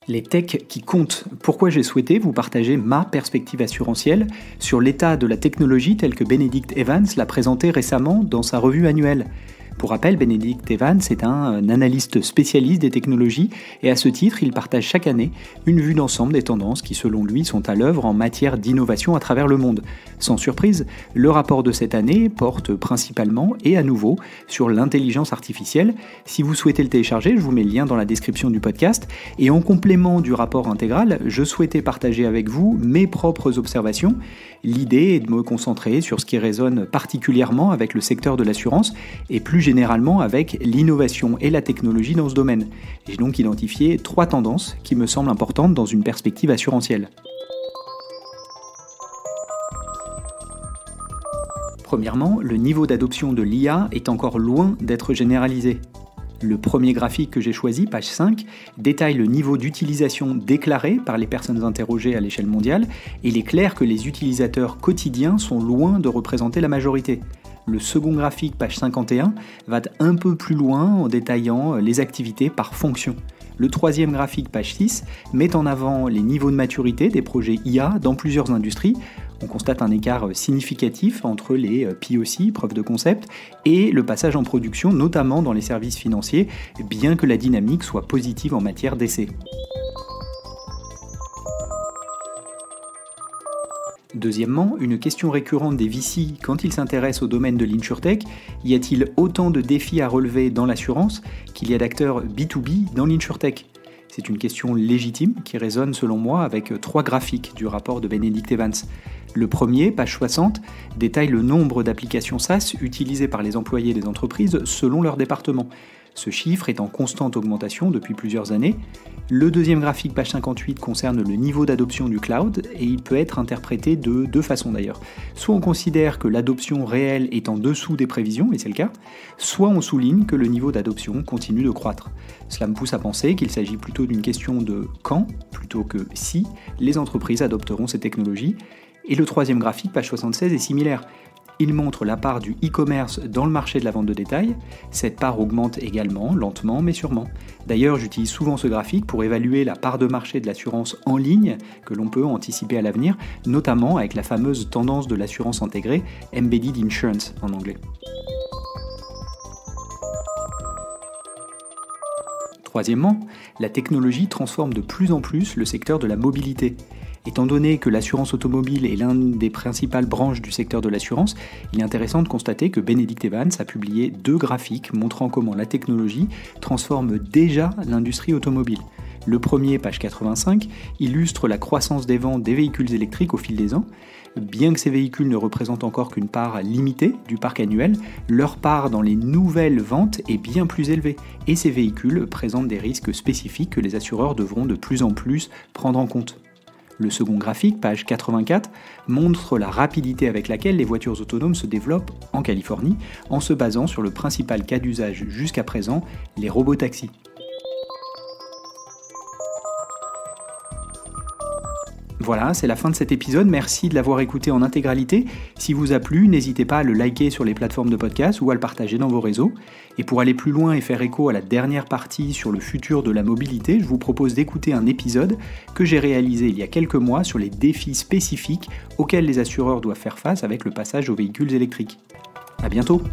Les techs qui comptent. Pourquoi j'ai souhaité vous partager ma perspective assurantielle sur l'état de la technologie telle que Benedict Evans l'a présenté récemment dans sa revue annuelle. Pour rappel, Benedict Evans est un analyste spécialiste des technologies et à ce titre, il partage chaque année une vue d'ensemble des tendances qui, selon lui, sont à l'œuvre en matière d'innovation à travers le monde. Sans surprise, le rapport de cette année porte principalement et à nouveau sur l'intelligence artificielle. Si vous souhaitez le télécharger, je vous mets le lien dans la description du podcast. Et en complément du rapport intégral, je souhaitais partager avec vous mes propres observations. L'idée est de me concentrer sur ce qui résonne particulièrement avec le secteur de l'assurance et plus généralement avec l'innovation et la technologie dans ce domaine. J'ai donc identifié 3 tendances qui me semblent importantes dans une perspective assurantielle. Premièrement, le niveau d'adoption de l'IA est encore loin d'être généralisé. Le premier graphique que j'ai choisi, page 5, détaille le niveau d'utilisation déclaré par les personnes interrogées à l'échelle mondiale, et il est clair que les utilisateurs quotidiens sont loin de représenter la majorité. Le second graphique, page 51, va un peu plus loin en détaillant les activités par fonction. Le troisième graphique, page 6, met en avant les niveaux de maturité des projets IA dans plusieurs industries. On constate un écart significatif entre les POC, preuves de concept, et le passage en production, notamment dans les services financiers, bien que la dynamique soit positive en matière d'essai. Deuxièmement, une question récurrente des VC quand ils s'intéressent au domaine de l'InsurTech, y a-t-il autant de défis à relever dans l'assurance qu'il y a d'acteurs B2B dans l'InsurTech ? C'est une question légitime qui résonne selon moi avec 3 graphiques du rapport de Benedict Evans. Le premier, page 60, détaille le nombre d'applications SaaS utilisées par les employés des entreprises selon leur département. Ce chiffre est en constante augmentation depuis plusieurs années. Le deuxième graphique, page 58, concerne le niveau d'adoption du cloud et il peut être interprété de 2 façons d'ailleurs. Soit on considère que l'adoption réelle est en dessous des prévisions, et c'est le cas, soit on souligne que le niveau d'adoption continue de croître. Cela me pousse à penser qu'il s'agit plutôt d'une question de quand, plutôt que si, les entreprises adopteront ces technologies. Et le troisième graphique, page 76, est similaire. Il montre la part du e-commerce dans le marché de la vente de détail. Cette part augmente également, lentement mais sûrement. D'ailleurs, j'utilise souvent ce graphique pour évaluer la part de marché de l'assurance en ligne que l'on peut anticiper à l'avenir, notamment avec la fameuse tendance de l'assurance intégrée, Embedded Insurance en anglais. Troisièmement, la technologie transforme de plus en plus le secteur de la mobilité. Étant donné que l'assurance automobile est l'une des principales branches du secteur de l'assurance, il est intéressant de constater que Benedict Evans a publié 2 graphiques montrant comment la technologie transforme déjà l'industrie automobile. Le premier, page 85, illustre la croissance des ventes des véhicules électriques au fil des ans. Bien que ces véhicules ne représentent encore qu'une part limitée du parc annuel, leur part dans les nouvelles ventes est bien plus élevée et ces véhicules présentent des risques spécifiques que les assureurs devront de plus en plus prendre en compte. Le second graphique, page 84, montre la rapidité avec laquelle les voitures autonomes se développent en Californie en se basant sur le principal cas d'usage jusqu'à présent, les robotaxis. Voilà, c'est la fin de cet épisode, merci de l'avoir écouté en intégralité. Si vous a plu, n'hésitez pas à le liker sur les plateformes de podcast ou à le partager dans vos réseaux. Et pour aller plus loin et faire écho à la dernière partie sur le futur de la mobilité, je vous propose d'écouter un épisode que j'ai réalisé il y a quelques mois sur les défis spécifiques auxquels les assureurs doivent faire face avec le passage aux véhicules électriques. À bientôt!